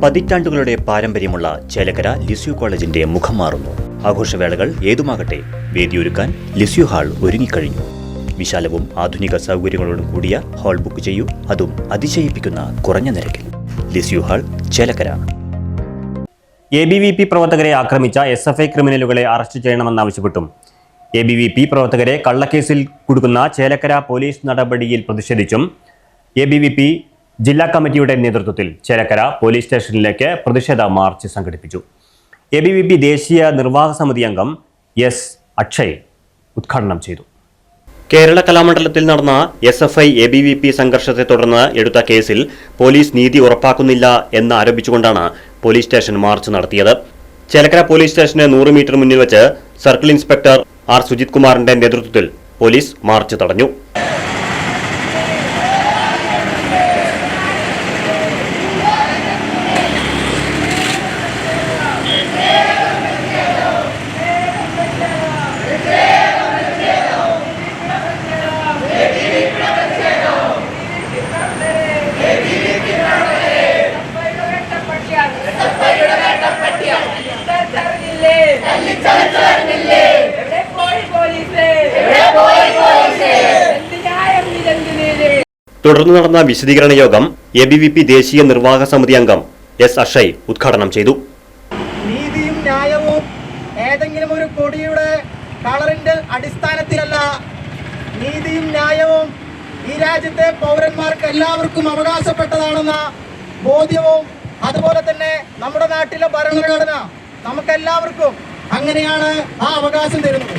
പതിറ്റാണ്ടുകളുടെ പാരമ്പര്യമുള്ള ചേലക്കര ലിസ്യു കോളേജിന്റെ മുഖം മാറുന്നു. ആഘോഷവേളകൾ ഏതുമാകട്ടെ, വേദിയൊരുക്കാൻ ലിസ്യു ഹാൾ ഒരുങ്ങിക്കഴിഞ്ഞു. വിശാലവും ആധുനിക സൗകര്യങ്ങളോടും കൂടിയ ഹാൾ ബുക്ക് ചെയ്യൂ, അതും അതിശയിപ്പിക്കുന്ന കുറഞ്ഞ നിരക്കിൽ. Lisieux hall, Chelakkara. ABVP പ്രവർത്തകരെ ആക്രമിച്ച SFI ക്രിമിനലുകളെ അറസ്റ്റ് ചെയ്യണമെന്നാവശ്യപ്പെട്ടും ABVP പ്രവർത്തകരെ കള്ളക്കേസിൽ കുടുക്കുന്ന ചേലക്കര പോലീസ് നടപടിയിൽ പ്രതിഷേധിച്ചും ABVP ജില്ലാ കമ്മിറ്റിയുടെ നേതൃത്വത്തിൽ ചേലക്കര പോലീസ് സ്റ്റേഷനിലേക്ക് പ്രതിഷേധ മാർച്ച് സംഘടിപ്പിച്ചു. ABVP ദേശീയ നിർവാഹക സമിതി അംഗം S. അക്ഷയ് ഉദ്ഘാടനം ചെയ്തു. കേരള കലാമണ്ഡലത്തിൽ നടന്ന SFI ABVP സംഘർഷത്തെ തുടർന്ന് എടുത്ത കേസിൽ പോലീസ് നീതി ഉറപ്പാക്കുന്നില്ല എന്ന് ആരോപിച്ചുകൊണ്ടാണ് പോലീസ് സ്റ്റേഷൻ മാർച്ച് നടത്തിയത്. ചേലക്കര പോലീസ് സ്റ്റേഷന് 100 മീറ്റർ മുന്നിൽ വെച്ച് സർക്കിൾ ഇൻസ്പെക്ടർ R. സുജിത് കുമാറിന്റെ നേതൃത്വത്തിൽ പോലീസ് മാർച്ച് തടഞ്ഞു. തുടർന്ന് നടന്ന വിശദീകരണ യോഗം ABVP ദേശീയ നിർവാഹക സമിതി അംഗം S. അക്ഷയ് ഉദ്ഘാടനം ചെയ്തു. നീതിയും ന്യായവും ഏതെങ്കിലും ഒരു കൊടിയുടെ കളറിന്റെ അടിസ്ഥാനത്തിലല്ല. നീതിയും ന്യായവും ഈ രാജ്യത്തെ പൗരന്മാർക്ക് എല്ലാവർക്കും അവകാശപ്പെട്ടതാണെന്ന ബോധ്യവും അതുപോലെ തന്നെ നമ്മുടെ നാട്ടിലെ ഭരണഘടന നമുക്കെല്ലാവർക്കും അങ്ങനെയാണ് ആ അവകാശം തരുന്നത്.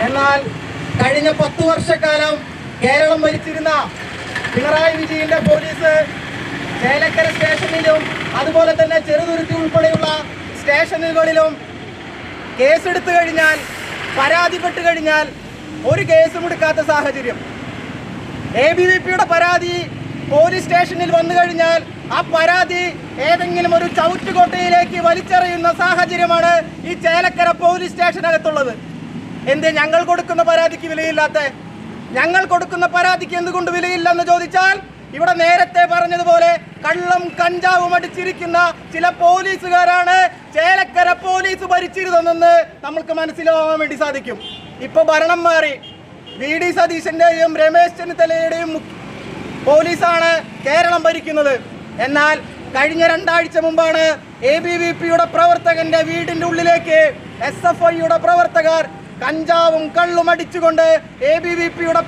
എന്നാൽ കഴിഞ്ഞ 10 വർഷക്കാലം കേരളം ഭരിച്ചിരുന്ന പിണറായി വിജയന്റെ പോലീസ് ചേലക്കര സ്റ്റേഷനിലും അതുപോലെ തന്നെ ചെറുതുരുത്തി ഉൾപ്പെടെയുള്ള സ്റ്റേഷനുകളിലും കേസെടുത്തു കഴിഞ്ഞാൽ, പരാതിപ്പെട്ട് കഴിഞ്ഞാൽ ഒരു കേസും എടുക്കാത്ത സാഹചര്യം. ABVPയുടെ പരാതി പോലീസ് സ്റ്റേഷനിൽ വന്നു കഴിഞ്ഞാൽ ആ പരാതി ഏതെങ്കിലും ഒരു ചവിറ്റുകൊട്ടയിലേക്ക് വലിച്ചെറിയുന്ന സാഹചര്യമാണ് ഈ ചേലക്കര പോലീസ് സ്റ്റേഷനകത്തുള്ളത്. എന്തേ ഞങ്ങൾ കൊടുക്കുന്ന പരാതിക്ക് വിലയില്ലാത്ത? ഞങ്ങൾ കൊടുക്കുന്ന പരാതിക്ക് എന്തുകൊണ്ട് വിലയില്ലെന്ന് ചോദിച്ചാൽ, ഇവിടെ നേരത്തെ പറഞ്ഞതുപോലെ കള്ളം കഞ്ചാവും അടിച്ചിരിക്കുന്ന ചില പോലീസുകാരാണ് ചേലക്കര പോലീസ് ഭരിച്ചിരുന്നതെന്ന് നമ്മൾക്ക് മനസ്സിലാവാൻ വേണ്ടി സാധിക്കും. ഇപ്പൊ ഭരണം മാറി. VD സതീശന്റെയും രമേശ് ചെന്നിത്തലയുടെയും പോലീസാണ് കേരളം ഭരിക്കുന്നത്. എന്നാൽ കഴിഞ്ഞ 2 ആഴ്ച മുമ്പാണ് ABVPയുടെ പ്രവർത്തകന്റെ വീടിന്റെ ഉള്ളിലേക്ക് SFIയുടെ പ്രവർത്തകർ കഞ്ചാവും കള്ളും അടിച്ചുകൊണ്ട് ABVPയുടെ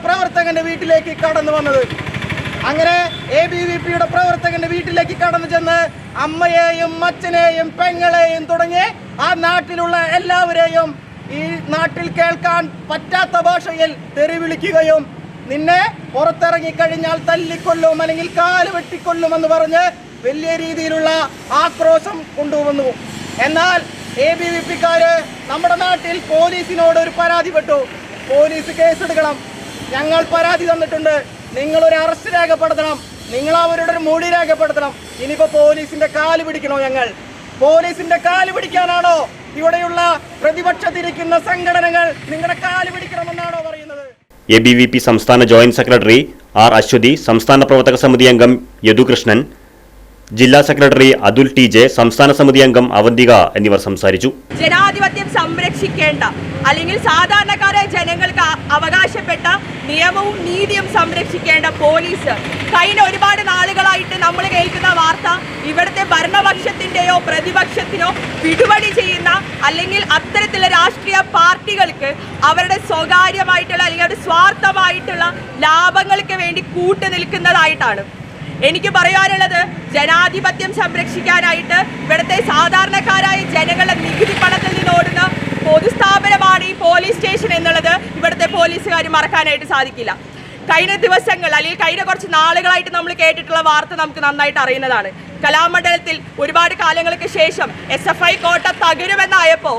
പ്രവർത്തകന്റെ വീട്ടിലേക്ക് കടന്നു വന്നത്. അങ്ങനെ ABVPയുടെ പ്രവർത്തകന്റെ വീട്ടിലേക്ക് കടന്നു ചെന്ന് അമ്മയെയും അച്ഛനെയും പെങ്ങളെയും തുടങ്ങി ആ നാട്ടിലുള്ള എല്ലാവരെയും ഈ നാട്ടിൽ കേൾക്കാൻ പറ്റാത്ത ഭാഷയിൽ തെറി വിളിക്കുകയും നിന്നെ പുറത്തിറങ്ങിക്കഴിഞ്ഞാൽ തല്ലിക്കൊല്ലും അല്ലെങ്കിൽ കാല് വെട്ടിക്കൊല്ലുമെന്ന് പറഞ്ഞ് വലിയ രീതിയിലുള്ള ആക്രോശം കൊണ്ടുവന്നു. എന്നാൽ ABVPക്കാര് നമ്മുടെ നാട്ടിൽ പോലീസിനോട് ഒരു പരാതിപ്പെട്ടു. പോലീസ് കേസെടുക്കണം, ഞങ്ങൾ പരാതി തന്നിട്ടുണ്ട്, നിങ്ങളൊരു അറസ്റ്റ് രേഖപ്പെടുത്തണം, നിങ്ങൾ അവരുടെ ഒരു മൊഴി രേഖപ്പെടുത്തണം. ഇനിയിപ്പോ പോലീസിന്റെ കാല് പിടിക്കണോ? ഞങ്ങൾ പോലീസിന്റെ കാല് പിടിക്കാനാണോ ഇവിടെയുള്ള പ്രതിപക്ഷത്തിരിക്കുന്ന സംഘടനകൾ നിങ്ങളുടെ കാല് പിടിക്കണമെന്നാണോ പറയുന്നത്? ABVP സംസ്ഥാന ജോയിന്റ് സെക്രട്ടറി R. അശ്വതി, സംസ്ഥാന പ്രവർത്തക സമിതി അംഗം യദുകൃഷ്ണൻ, ജില്ലാ സെക്രട്ടറി അതുൽ TJ, സംസ്ഥാന സമിതി അംഗം അവന്തിക എന്നിവർ സംസാരിച്ചു. ജനാധിപത്യം സംരക്ഷിക്കേണ്ട അല്ലെങ്കിൽ സാധാരണക്കാരായ ജനങ്ങൾക്ക് അവകാശപ്പെട്ട നിയമവും നീതിയും സംരക്ഷിക്കേണ്ട പോലീസ് കഴിഞ്ഞ ഒരുപാട് നാളുകളായിട്ട് നമ്മൾ കേൾക്കുന്ന വാർത്ത, ഇവിടുത്തെ ഭരണപക്ഷത്തിന്റെയോ പ്രതിപക്ഷത്തിനോ വിടുപടി ചെയ്യുന്ന അല്ലെങ്കിൽ അത്തരത്തിലുള്ള രാഷ്ട്രീയ പാർട്ടികൾക്ക് അവരുടെ സ്വകാര്യമായിട്ടുള്ള അല്ലെങ്കിൽ അവരുടെ സ്വാർത്ഥമായിട്ടുള്ള ലാഭങ്ങൾക്ക് വേണ്ടി കൂട്ടുനിൽക്കുന്നതായിട്ടാണ്. എനിക്ക് പറയാനുള്ളത്, ജനാധിപത്യം സംരക്ഷിക്കാനായിട്ട് ഇവിടുത്തെ സാധാരണക്കാരായ ജനങ്ങളുടെ നികുതി പണത്തിൽ നിന്ന് ഓടുന്ന പൊതുസ്ഥാപനമാണ് ഈ പോലീസ് സ്റ്റേഷൻ എന്നുള്ളത് ഇവിടുത്തെ പോലീസുകാർ മറക്കാനായിട്ട് സാധിക്കില്ല. കഴിഞ്ഞ ദിവസങ്ങൾ അല്ലെങ്കിൽ കഴിഞ്ഞ കുറച്ച് നാളുകളായിട്ട് നമ്മൾ കേട്ടിട്ടുള്ള വാർത്ത നമുക്ക് നന്നായിട്ട് അറിയുന്നതാണ്. കലാമണ്ഡലത്തിൽ ഒരുപാട് കാലങ്ങൾക്ക് ശേഷം SFI കോട്ട തകരുമെന്നായപ്പോൾ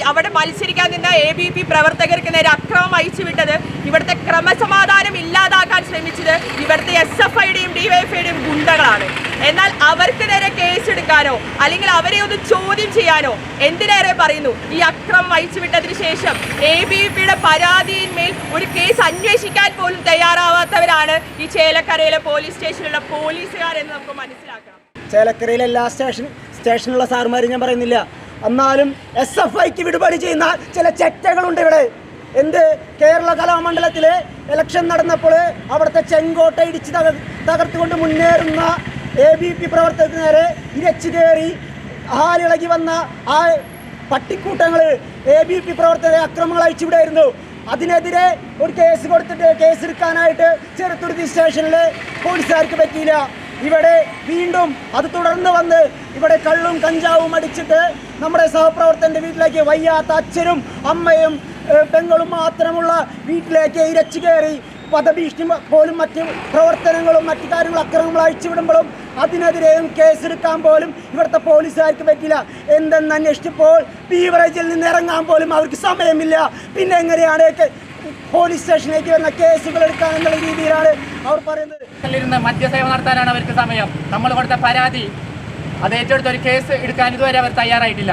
അവിടെ മത്സരിക്കാൻ നിന്ന ABVP പ്രവർത്തകർക്ക് നേരെ അക്രമം അയച്ചുവിട്ടത്, ഇവിടുത്തെ ക്രമസമാധാനം ഇല്ലാതാക്കാൻ ശ്രമിച്ചത് ഇവിടുത്തെ SFIയുടെയും DYFIയുടെയും ഗുണ്ടകളാണ്. എന്നാൽ അവർക്ക് നേരെ കേസെടുക്കാനോ അല്ലെങ്കിൽ അവരെ ഒന്ന് ചോദ്യം ചെയ്യാനോ എന്തിനേറെ പറയുന്നു, ഈ അക്രമം അഴിച്ചുവിട്ടതിന് ശേഷം ABVPയുടെ പരാതിയിന്മേൽ ഒരു കേസ് അന്വേഷിക്കാൻ പോലും തയ്യാറാവാത്തവരാണ് ഈ ചേലക്കരയിലെ പോലീസ് സ്റ്റേഷനിലുള്ള പോലീസുകാരെന്ന് നമുക്ക് മനസ്സിലാക്കണം. ചേലക്കരയിലെ എല്ലാ സ്റ്റേഷനിലുള്ള സാറുമാരും ഞാൻ പറയുന്നില്ല, എന്നാലും SFIക്ക് വിടുപടി ചെയ്യുന്ന ചില ചെറ്റകളുണ്ട് ഇവിടെ. എന്ത് കേരള കലാമണ്ഡലത്തിലെ ഇലക്ഷൻ നടന്നപ്പോൾ അവിടുത്തെ ചെങ്കോട്ട ഇടിച്ച് തകർത്തുകൊണ്ട് മുന്നേറുന്ന ABVP പ്രവർത്തകർക്ക് നേരെ ഇരച്ചു കയറി ആളിളകി വന്ന ആ പട്ടിക്കൂട്ടങ്ങൾ ABVP പ്രവർത്തകരെ അക്രമങ്ങൾ അയച്ചുവിടായിരുന്നു. അതിനെതിരെ ഒരു കേസ് കൊടുത്തിട്ട് കേസെടുക്കാനായിട്ട് ചെറുത്തുരുത്തി സ്റ്റേഷനിലെ പോലീസുകാർക്ക് പറ്റിയില്ല. ഇവിടെ വീണ്ടും അത് തുടർന്ന് വന്ന് ഇവിടെ കള്ളും കഞ്ചാവും അടിച്ചിട്ട് നമ്മുടെ സഹപ്രവർത്തകൻ്റെ വീട്ടിലേക്ക് വയ്യാത്ത അച്ഛനും അമ്മയും പെങ്ങളും മാത്രമുള്ള വീട്ടിലേക്ക് ഇരച്ചു കയറി വധഭീഷണി പോലും മറ്റ് പ്രവർത്തനങ്ങളും മറ്റു കാര്യങ്ങളും അക്രമങ്ങൾ അഴിച്ചുവിടുമ്പോഴും അതിനെതിരെയും കേസെടുക്കാൻ പോലും ഇവിടുത്തെ പോലീസുകാർക്ക് പറ്റില്ല. എന്തെന്ന് അന്വേഷിച്ചപ്പോൾ ബീവറേജിൽ നിന്ന് ഇറങ്ങാൻ പോലും അവർക്ക് സമയമില്ല. പിന്നെ എങ്ങനെയാണ് പോലീസ് സ്റ്റേഷനിലേക്ക് വരുന്ന കേസുകൾ എടുക്കാൻ എന്നുള്ള രീതിയിലാണ് അവർ പറയുന്നത്. മദ്യസേവ നടത്താനാണ് അവർക്ക് സമയം. നമ്മൾ കൊടുത്ത പരാതി അത് ഏറ്റെടുത്ത് ഒരു കേസ് എടുക്കാൻ ഇതുവരെ അവർ തയ്യാറായിട്ടില്ല.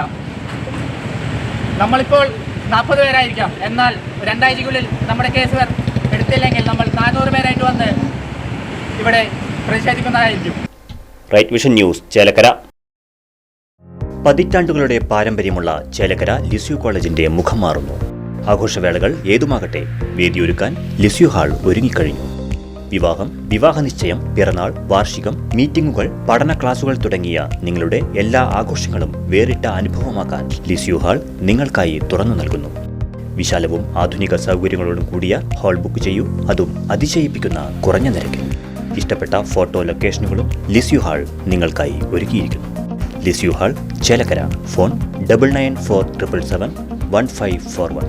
നമ്മളിപ്പോൾ 40 പേരായിരിക്കാം, എന്നാൽ 2 ആഴ്ചയ്ക്കുള്ളിൽ നമ്മുടെ കേസുകൾ എടുത്തില്ലെങ്കിൽ നമ്മൾ 400 പേരായിട്ട് വന്ന് ഇവിടെ പ്രതിഷേധിക്കുന്നതായിരിക്കും. Right vision news Chelakkara. പതിറ്റാണ്ടുകളുടെ പാരമ്പര്യമുള്ള ചേലക്കര ലിസ്യു കോളേജിന്റെ മുഖം മാറുന്നു. ആഘോഷവേളകൾ ഏതുമാകട്ടെ, വേദിയൊരുക്കാൻ ലിസ്യു ഹാൾ ഒരുങ്ങിക്കഴിഞ്ഞു. വിവാഹം, വിവാഹനിശ്ചയം, പിറന്നാൾ, വാർഷികം, മീറ്റിംഗുകൾ, പഠന ക്ലാസുകൾ തുടങ്ങിയ നിങ്ങളുടെ എല്ലാ ആഘോഷങ്ങളും വേറിട്ട അനുഭവമാക്കാൻ ലിസ്യു ഹാൾ നിങ്ങൾക്കായി തുറന്നു നൽകുന്നു. വിശാലവും ആധുനിക സൗകര്യങ്ങളോടും കൂടിയ ഹാൾ ബുക്ക് ചെയ്യൂ, അതും അതിശയിപ്പിക്കുന്ന കുറഞ്ഞ നിരക്കിൽ. ഇഷ്ടപ്പെട്ട ഫോട്ടോ ലൊക്കേഷനുകളും ലിസ്യു ഹാൾ നിങ്ങൾക്കായി ഒരുക്കിയിരിക്കുന്നു. Lisieux hall Chelakkara. ഫോൺ 9947771541.